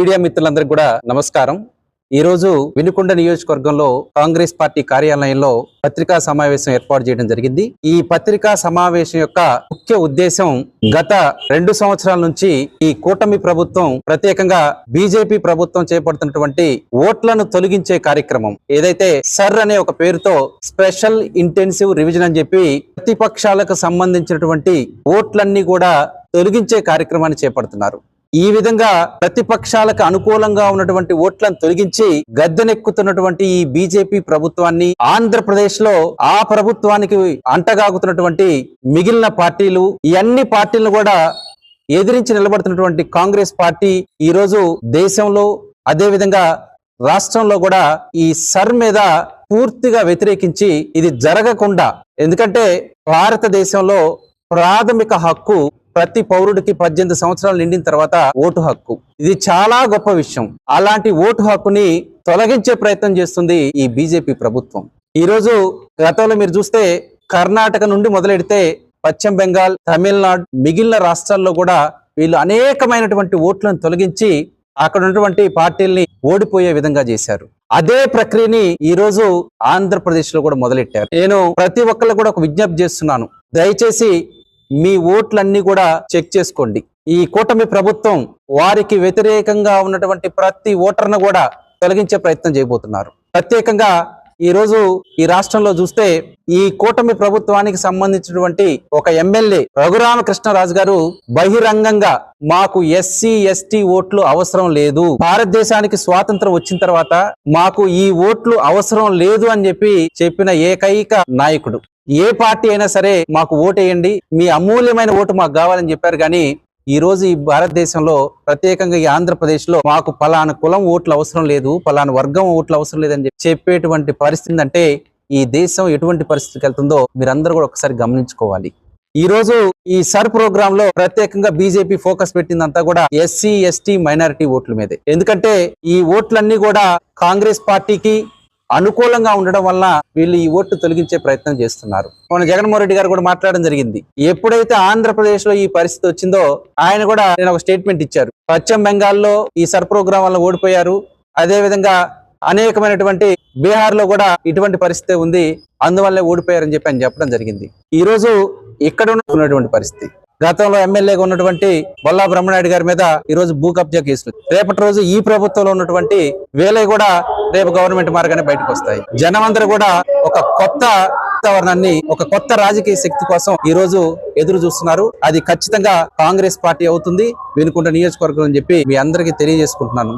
Media మిత్రులందరికీ కూడా నమస్కారం। ఈ రోజు వినుకొండ నియోజకవర్గంలో కాంగ్రెస్ పార్టీ కార్యాలయంలో పత్రికా సమావేశం ఏర్పాటు చేయడం జరిగింది। ఈ పత్రికా సమావేశం యొక్క ముఖ్య ఉద్దేశం గత 2 సంవత్సరాల నుంచి ఈ కూటమి ప్రభుత్వం ప్రత్యేకంగా బీజేపీ ప్రభుత్వం చేపడుతున్నటువంటి ఓట్లను తొలగించే కార్యక్రమం ఏదైతే సర్ అనే ఒక పేరుతో స్పెషల్ ఇంటెన్సివ్ రివిజన్ అని చెప్పి ప్రతిపక్షాలకు సంబంధించినటువంటి ఓట్లన్నీ కూడా తొలగించే కార్యక్రమాన్ని చేపడుతున్నారు। ఈ విధంగా ప్రతిపక్షాలకు అనుకూలంగా ఉన్నటువంటి ఓట్లను తొలగించి గద్దెనెక్కుతున్నటువంటి ఈ బీజేపీ ప్రభుత్వాన్ని ఆంధ్రప్రదేశ్ లో ఆ ప్రభుత్వానికి అంటగాగుతున్నటువంటి మిగిలిన పార్టీలు ఈ అన్ని పార్టీలను కూడా ఎదిరించి నిలబడుతున్నటువంటి కాంగ్రెస్ పార్టీ ఈ రోజు దేశంలో అదే విధంగా రాష్ట్రంలో కూడా ఈ సర్ మీద పూర్తిగా వ్యతిరేకించి ఇది జరగకుండా, ఎందుకంటే భారతదేశంలో ప్రాథమిక హక్కు ప్రతి పౌరుడికి 18 సంవత్సరాలు నిండిన తర్వాత ఓటు హక్కు, ఇది చాలా గొప్ప విషయం। అలాంటి ఓటు హక్కుని తొలగించే ప్రయత్నం చేస్తుంది ఈ బీజేపీ ప్రభుత్వం। ఈ రోజు గతంలో మీరు చూస్తే కర్ణాటక నుండి మొదలెడితే పశ్చిమ బెంగాల్, తమిళనాడు మిగిలిన రాష్ట్రాల్లో కూడా వీళ్ళు అనేకమైనటువంటి ఓట్లను తొలగించి అక్కడ ఉన్నటువంటి పార్టీల్ని ఓడిపోయే విధంగా చేశారు। అదే ప్రక్రియని ఈ రోజు ఆంధ్రప్రదేశ్ లో కూడా మొదలెట్టారు। నేను ప్రతి ఒక్కళ్ళు కూడా ఒక విజ్ఞప్తి చేస్తున్నాను, దయచేసి మీ ఓట్లన్నీ కూడా చెక్ చేసుకోండి। ఈ కూటమి ప్రభుత్వం వారికి వ్యతిరేకంగా ఉన్నటువంటి ప్రతి ఓటర్ను కూడా తొలగించే ప్రయత్నం చేయబోతున్నారు। ప్రత్యేకంగా ఈ రోజు ఈ రాష్ట్రంలో చూస్తే ఈ కూటమి ప్రభుత్వానికి సంబంధించినటువంటి ఒక ఎమ్మెల్యే రఘురామకృష్ణరాజు గారు బహిరంగంగా మాకు ఎస్సీ ఎస్టీ ఓట్లు అవసరం లేదు, భారతదేశానికి స్వాతంత్రం వచ్చిన తర్వాత మాకు ఈ ఓట్లు అవసరం లేదు అని చెప్పిన ఏకైక నాయకుడు। ఏ పార్టీ అయినా సరే మాకు ఓటేయండి, మీ అమూల్యమైన ఓటు మాకు కావాలని చెప్పారు। కానీ ఈ రోజు ఈ భారతదేశంలో ప్రత్యేకంగా ఈ ఆంధ్రప్రదేశ్ లో మాకు పలానా కులం ఓట్లు అవసరం లేదు, పలానా వర్గం ఓట్లు అవసరం లేదని చెప్పేటువంటి పరిస్థితి అంటే ఈ దేశం ఎటువంటి పరిస్థితికి వెళ్తుందో మీరందరూ కూడా ఒకసారి గమనించుకోవాలి। ఈ రోజు ఈ సర్ ప్రోగ్రామ్ లో ప్రత్యేకంగా బీజేపీ ఫోకస్ పెట్టిందంతా కూడా ఎస్సీ ఎస్టీ మైనారిటీ ఓట్ల మీదే, ఎందుకంటే ఈ ఓట్లన్నీ కూడా కాంగ్రెస్ పార్టీకి అనుకూలంగా ఉండడం వల్ల వీళ్ళు ఈ ఓట్లు తొలగించే ప్రయత్నం చేస్తున్నారు। మన జగన్మోహన్ రెడ్డి గారు కూడా మాట్లాడడం జరిగింది, ఎప్పుడైతే ఆంధ్రప్రదేశ్ లో ఈ పరిస్థితి వచ్చిందో ఆయన కూడా నేను ఒక స్టేట్మెంట్ ఇచ్చారు, పశ్చిమ బెంగాల్లో ఈ సర్ ప్రోగ్రాం వల్ల ఓడిపోయారు, అదే విధంగా అనేకమైనటువంటి బీహార్ లో కూడా ఇటువంటి పరిస్థితి ఉంది, అందువల్లే ఓడిపోయారని చెప్పి ఆయన చెప్పడం జరిగింది। ఈ రోజు ఇక్కడ ఉన్నటువంటి పరిస్థితి, గతంలో ఎమ్మెల్యేగా ఉన్నటువంటి బొల్లా బ్రహ్మనాయుడు గారి మీద ఈ రోజు భూ కబ్జా కేసులు, రేపటి రోజు ఈ ప్రభుత్వంలో ఉన్నటువంటి వేలే కూడా రేపు గవర్నమెంట్ మార్గానే బయటకు వస్తాయి। జనమందరూ కూడా ఒక కొత్త వాతావరణాన్ని, ఒక కొత్త రాజకీయ శక్తి కోసం ఈ రోజు ఎదురు చూస్తున్నారు। అది ఖచ్చితంగా కాంగ్రెస్ పార్టీ అవుతుంది వినుకొండ నియోజకవర్గం అని చెప్పి మీ అందరికీ తెలియజేసుకుంటున్నాను।